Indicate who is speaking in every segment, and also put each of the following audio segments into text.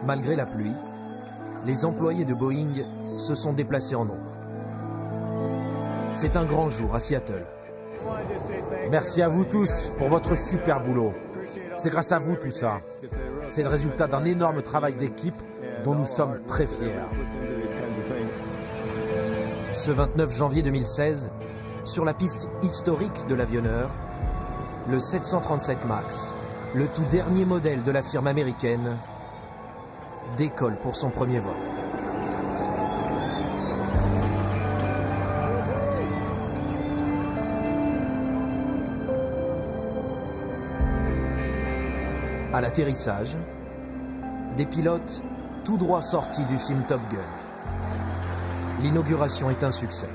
Speaker 1: Malgré la pluie, les employés de Boeing se sont déplacés en nombre. C'est un grand jour à Seattle.
Speaker 2: Merci à vous tous pour votre super boulot. C'est grâce à vous tout ça. C'est le résultat d'un énorme travail d'équipe dont nous sommes très fiers.
Speaker 1: Ce 29 janvier 2016, sur la piste historique de l'avionneur, le 737 MAX, le tout dernier modèle de la firme américaine, décolle pour son premier vol. À l'atterrissage, des pilotes tout droit sortis du film Top Gun. L'inauguration est un succès.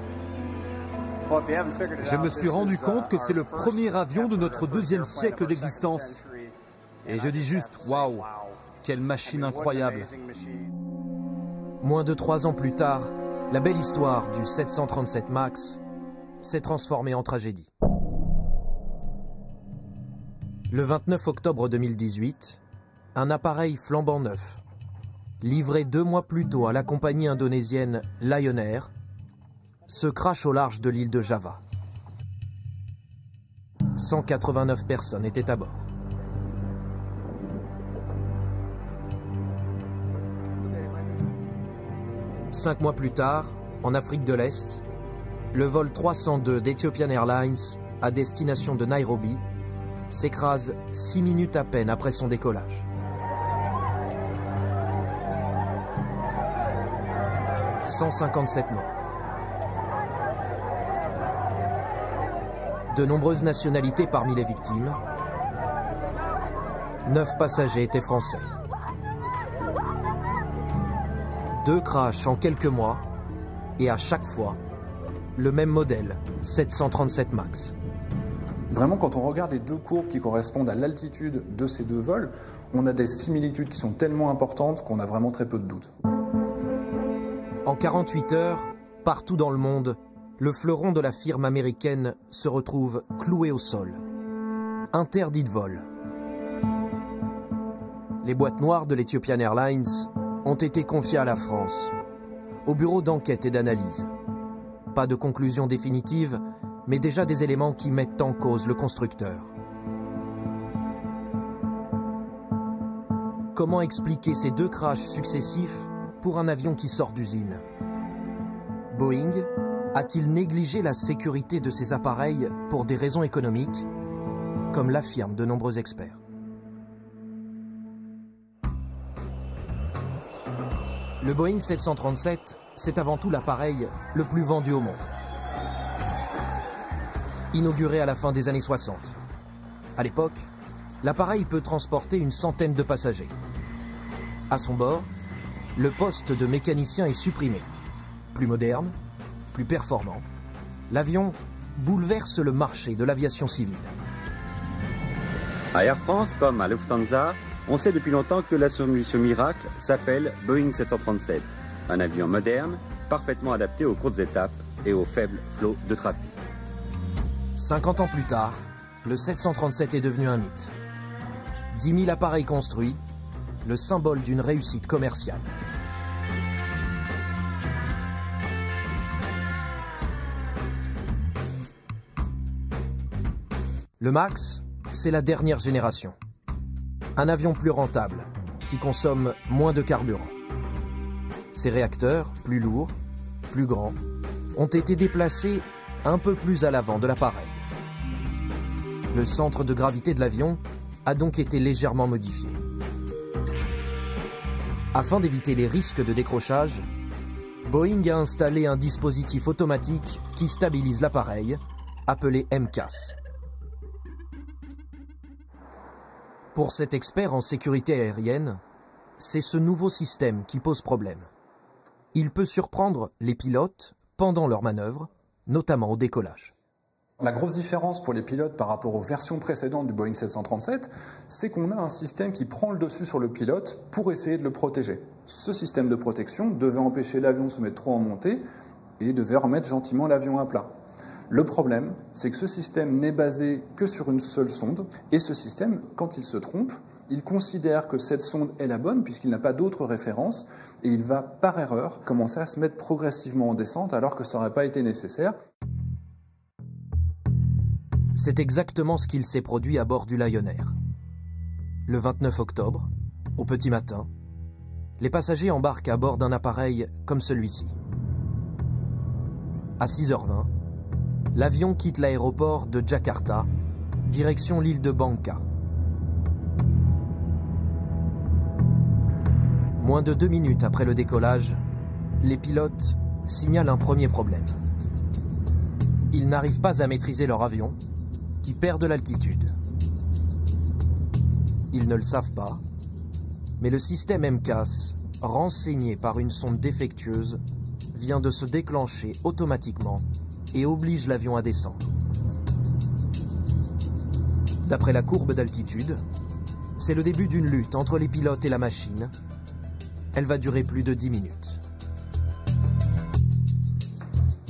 Speaker 2: Je me suis rendu compte que c'est le premier avion de notre deuxième siècle d'existence. Et je dis juste, waouh, quelle machine incroyable.
Speaker 1: Moins de 3 ans plus tard, la belle histoire du 737 MAX s'est transformée en tragédie. Le 29 octobre 2018, un appareil flambant neuf, livré 2 mois plus tôt à la compagnie indonésienne Lion Air, se crache au large de l'île de Java. 189 personnes étaient à bord. Cinq mois plus tard, en Afrique de l'Est, le vol 302 d'Ethiopian Airlines à destination de Nairobi s'écrase 6 minutes à peine après son décollage. « 157 morts. De nombreuses nationalités parmi les victimes. 9 passagers étaient français. 2 crashs en quelques mois et à chaque fois, le même modèle, 737 MAX.
Speaker 3: Vraiment, quand on regarde les 2 courbes qui correspondent à l'altitude de ces 2 vols, on a des similitudes qui sont tellement importantes qu'on a vraiment très peu de doutes.
Speaker 1: En 48 heures, partout dans le monde, le fleuron de la firme américaine se retrouve cloué au sol. Interdit de vol. Les boîtes noires de l'Ethiopian Airlines ont été confiées à la France, au bureau d'enquête et d'analyse. Pas de conclusion définitive, mais déjà des éléments qui mettent en cause le constructeur. Comment expliquer ces 2 crashs successifs pour un avion qui sort d'usine? Boeing a-t-il négligé la sécurité de ses appareils pour des raisons économiques, comme l'affirment de nombreux experts? Le Boeing 737, c'est avant tout l'appareil le plus vendu au monde. Inauguré à la fin des années 60. À l'époque, l'appareil peut transporter une centaine de passagers. À son bord, le poste de mécanicien est supprimé. Plus moderne, plus performant, l'avion bouleverse le marché de l'aviation civile.
Speaker 4: À Air France, comme à Lufthansa, on sait depuis longtemps que la solution miracle s'appelle Boeing 737, un avion moderne, parfaitement adapté aux courtes étapes et aux faibles flots de trafic.
Speaker 1: 50 ans plus tard, le 737 est devenu un mythe. 10 000 appareils construits, le symbole d'une réussite commerciale. Le MAX, c'est la dernière génération. Un avion plus rentable, qui consomme moins de carburant. Ses réacteurs, plus lourds, plus grands, ont été déplacés un peu plus à l'avant de l'appareil. Le centre de gravité de l'avion a donc été légèrement modifié. Afin d'éviter les risques de décrochage, Boeing a installé un dispositif automatique qui stabilise l'appareil, appelé MCAS. Pour cet expert en sécurité aérienne, c'est ce nouveau système qui pose problème. Il peut surprendre les pilotes pendant leurs manœuvres, notamment au décollage.
Speaker 3: La grosse différence pour les pilotes par rapport aux versions précédentes du Boeing 737, c'est qu'on a un système qui prend le dessus sur le pilote pour essayer de le protéger. Ce système de protection devait empêcher l'avion de se mettre trop en montée et devait remettre gentiment l'avion à plat. Le problème, c'est que ce système n'est basé que sur une seule sonde, et ce système, quand il se trompe, Il considère que cette sonde est la bonne puisqu'il n'a pas d'autre référence et il va par erreur commencer à se mettre progressivement en descente alors que ça n'aurait pas été nécessaire.
Speaker 1: C'est exactement ce qu'il s'est produit à bord du Lion Air. Le 29 octobre, au petit matin, les passagers embarquent à bord d'un appareil comme celui-ci. À 6h20, l'avion quitte l'aéroport de Jakarta, direction l'île de Bangka. Moins de 2 minutes après le décollage, les pilotes signalent un premier problème. Ils n'arrivent pas à maîtriser leur avion, qui perd de l'altitude. Ils ne le savent pas, mais le système MCAS, renseigné par une sonde défectueuse, vient de se déclencher automatiquement et oblige l'avion à descendre. D'après la courbe d'altitude, c'est le début d'une lutte entre les pilotes et la machine. Elle va durer plus de 10 minutes.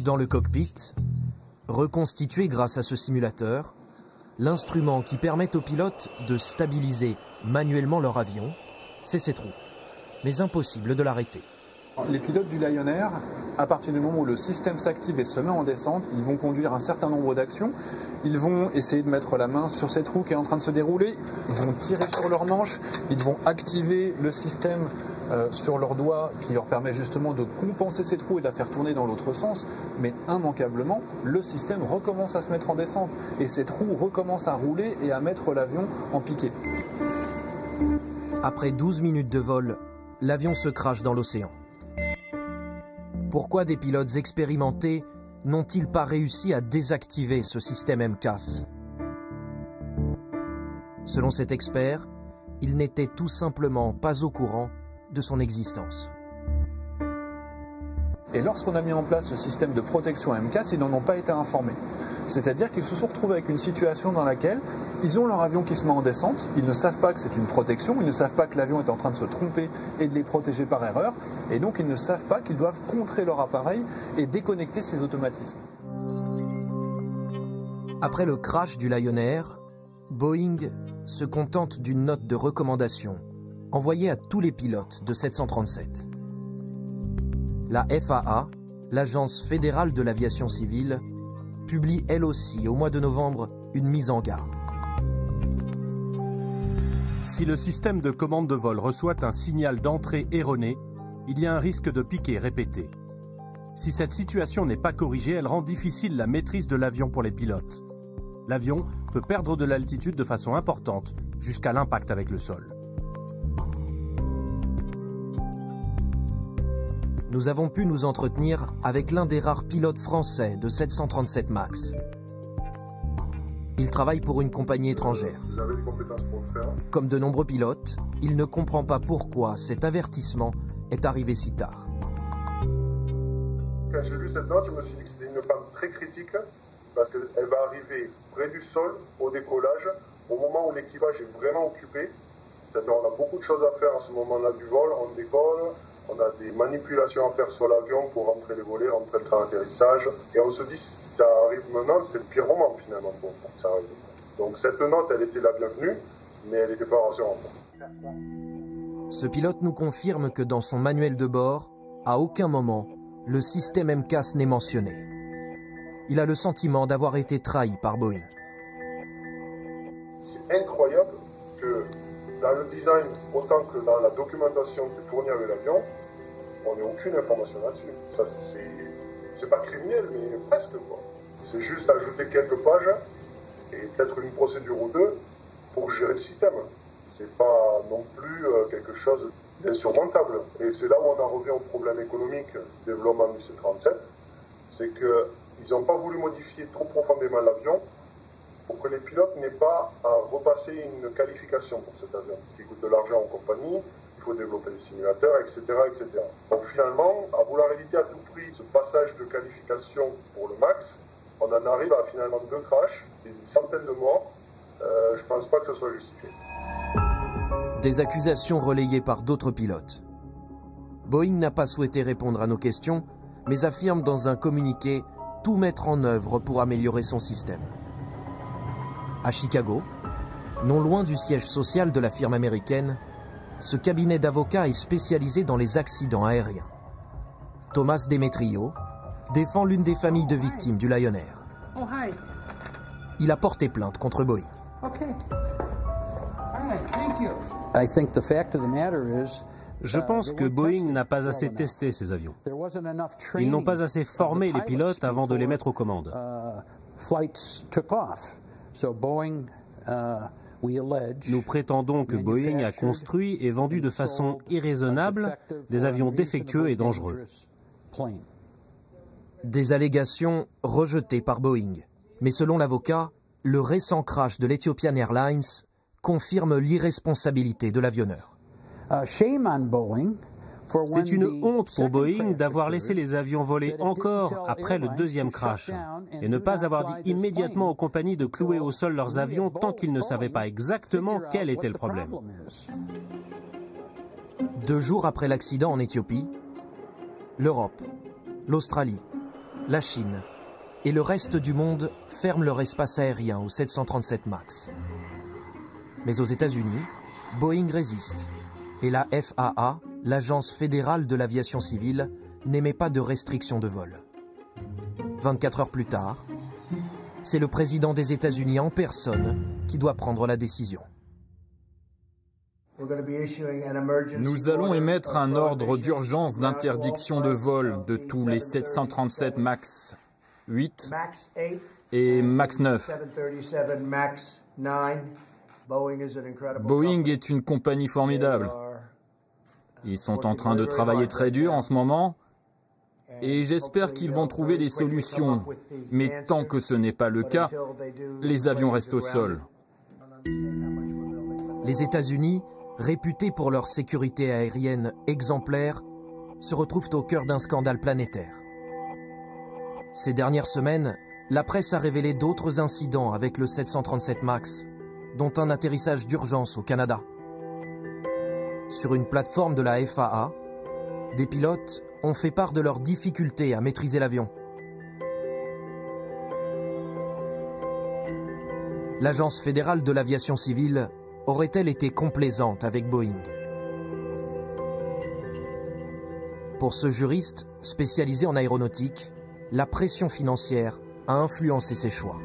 Speaker 1: Dans le cockpit, reconstitué grâce à ce simulateur, l'instrument qui permet aux pilotes de stabiliser manuellement leur avion, c'est cette roue. Mais impossible de l'arrêter.
Speaker 3: Les pilotes du Lion Air, à partir du moment où le système s'active et se met en descente, ils vont conduire un certain nombre d'actions. Ils vont essayer de mettre la main sur cette roue qui est en train de se dérouler. Ils vont tirer sur leur manche. Ils vont activer le système sur leurs doigts qui leur permet justement de compenser cette roue et de la faire tourner dans l'autre sens. Mais immanquablement, le système recommence à se mettre en descente. Et cette roue recommence à rouler et à mettre l'avion en piqué.
Speaker 1: Après 12 minutes de vol, l'avion se crache dans l'océan. Pourquoi des pilotes expérimentés n'ont-ils pas réussi à désactiver ce système MCAS? Selon cet expert, ils n'étaient tout simplement pas au courant de son existence.
Speaker 3: Et lorsqu'on a mis en place ce système de protection MCAS, ils n'en ont pas été informés. C'est-à-dire qu'ils se sont retrouvés avec une situation dans laquelle ils ont leur avion qui se met en descente, ils ne savent pas que c'est une protection, ils ne savent pas que l'avion est en train de se tromper et de les protéger par erreur, et donc ils ne savent pas qu'ils doivent contrer leur appareil et déconnecter ces automatismes.
Speaker 1: Après le crash du Lion Air, Boeing se contente d'une note de recommandation envoyée à tous les pilotes de 737. La FAA, l'Agence fédérale de l'aviation civile, publie elle aussi au mois de novembre une mise en garde.
Speaker 5: Si le système de commande de vol reçoit un signal d'entrée erroné, il y a un risque de piqué répété. Si cette situation n'est pas corrigée, elle rend difficile la maîtrise de l'avion pour les pilotes. L'avion peut perdre de l'altitude de façon importante jusqu'à l'impact avec le sol.
Speaker 1: Nous avons pu nous entretenir avec l'un des rares pilotes français de 737 MAX. Il travaille pour une compagnie étrangère.
Speaker 6: Vous avez les compétences pour le faire.
Speaker 1: Comme de nombreux pilotes, il ne comprend pas pourquoi cet avertissement est arrivé si tard.
Speaker 6: Quand j'ai lu cette note, je me suis dit que c'était une panne très critique parce qu'elle va arriver près du sol au décollage, au moment où l'équipage est vraiment occupé. C'est-à-dire on a beaucoup de choses à faire à ce moment-là du vol, on décolle. On a des manipulations à faire sur l'avion pour rentrer les volets, rentrer le train d'atterrissage. Et on se dit, si ça arrive maintenant, c'est le pire moment finalement pour que ça arrive. Donc cette note, elle était la bienvenue, mais elle n'était pas rassurante.
Speaker 1: Ce pilote nous confirme que dans son manuel de bord, à aucun moment, le système MCAS n'est mentionné. Il a le sentiment d'avoir été trahi par Boeing.
Speaker 6: C'est incroyable que dans le design, autant que dans la documentation qui est fournie avec l'avion, on n'ait aucune information là-dessus. Ça, c'est pas criminel, mais presque, quoi. C'est juste ajouter quelques pages et peut-être une procédure ou deux pour gérer le système. C'est pas non plus quelque chose d'insurmontable. Et c'est là où on en revient au problème économique du développement du C-37. C'est qu'ils n'ont pas voulu modifier trop profondément l'avion pour que les pilotes n'aient pas à repasser une qualification pour cet avion, qui coûte de l'argent aux compagnies, il faut développer des simulateurs, etc., etc. Donc finalement, à vouloir éviter à tout prix ce passage de qualification pour le MAX, on en arrive à finalement 2 crashs, des centaines de morts. Je ne pense pas que ce soit justifié.
Speaker 1: Des accusations relayées par d'autres pilotes. Boeing n'a pas souhaité répondre à nos questions, mais affirme dans un communiqué tout mettre en œuvre pour améliorer son système. À Chicago, Non loin du siège social de la firme américaine, ce cabinet d'avocats est spécialisé dans les accidents aériens. Thomas Demetrio défend l'une des familles de victimes du Lion Air. Il a porté plainte contre Boeing.
Speaker 5: Je pense que Boeing n'a pas assez testé ces avions. Ils n'ont pas assez formé les pilotes avant de les mettre aux commandes. Nous prétendons que Boeing a construit et vendu de façon irraisonnable des avions défectueux et dangereux.
Speaker 1: Des allégations rejetées par Boeing. Mais selon l'avocat, le récent crash de l'Ethiopian Airlines confirme l'irresponsabilité de l'avionneur.
Speaker 5: C'est une honte pour Boeing d'avoir laissé les avions voler encore après le deuxième crash et ne pas avoir dit immédiatement aux compagnies de clouer au sol leurs avions tant qu'ils ne savaient pas exactement quel était le problème.
Speaker 1: 2 jours après l'accident en Éthiopie, l'Europe, l'Australie, la Chine et le reste du monde ferment leur espace aérien au 737 MAX. Mais aux États-Unis, Boeing résiste et la FAA, l'Agence fédérale de l'aviation civile, n'émet pas de restrictions de vol. 24 heures plus tard, c'est le président des États-Unis en personne qui doit prendre la décision.
Speaker 7: Nous allons émettre un ordre d'urgence d'interdiction de vol de tous les 737 MAX 8 et MAX 9. Boeing est une compagnie formidable. Ils sont en train de travailler très dur en ce moment et j'espère qu'ils vont trouver des solutions. Mais tant que ce n'est pas le cas, les avions restent au sol.
Speaker 1: Les États-Unis, réputés pour leur sécurité aérienne exemplaire, se retrouvent au cœur d'un scandale planétaire. Ces dernières semaines, la presse a révélé d'autres incidents avec le 737 MAX, dont un atterrissage d'urgence au Canada. Sur une plateforme de la FAA, des pilotes ont fait part de leurs difficultés à maîtriser l'avion. L'Agence fédérale de l'aviation civile aurait-elle été complaisante avec Boeing? Pour ce juriste spécialisé en aéronautique, la pression financière a influencé ses choix.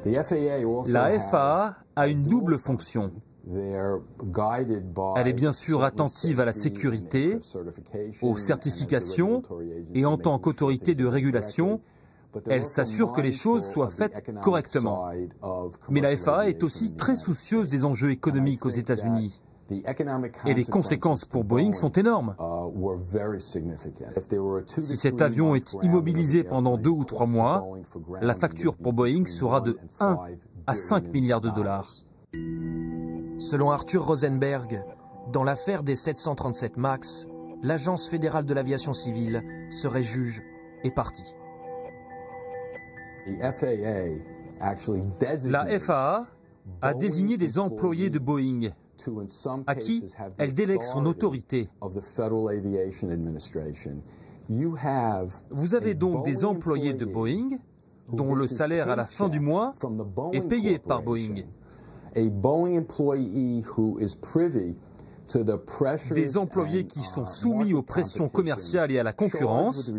Speaker 8: La FAA a une double fonction. Elle est bien sûr attentive à la sécurité, aux certifications, et en tant qu'autorité de régulation, elle s'assure que les choses soient faites correctement. Mais la FAA est aussi très soucieuse des enjeux économiques aux États-Unis. Et les conséquences pour Boeing sont énormes. Si cet avion est immobilisé pendant 2 ou 3 mois, la facture pour Boeing sera de 1 à 5 milliards de dollars.
Speaker 1: Selon Arthur Rosenberg, dans l'affaire des 737 MAX, l'Agence fédérale de l'aviation civile serait juge et partie.
Speaker 8: La FAA a désigné des employés de Boeing à qui elle délègue son autorité. Vous avez donc des employés de Boeing dont le salaire à la fin du mois est payé par Boeing. Des employés qui sont soumis aux pressions commerciales et à la concurrence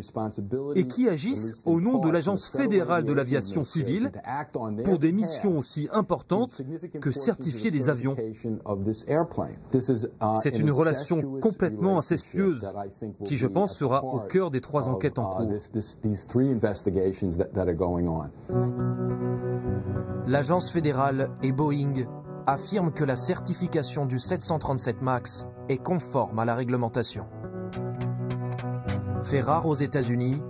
Speaker 8: et qui agissent au nom de l'Agence fédérale de l'aviation civile pour des missions aussi importantes que certifier des avions. C'est une relation complètement incestueuse qui, je pense, sera au cœur des 3 enquêtes en cours.
Speaker 1: L'Agence fédérale et Boeing affirment que la certification du 737 MAX est conforme à la réglementation. Fait rare aux États-Unis,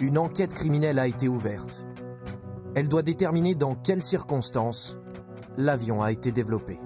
Speaker 1: une enquête criminelle a été ouverte. Elle doit déterminer dans quelles circonstances l'avion a été développé.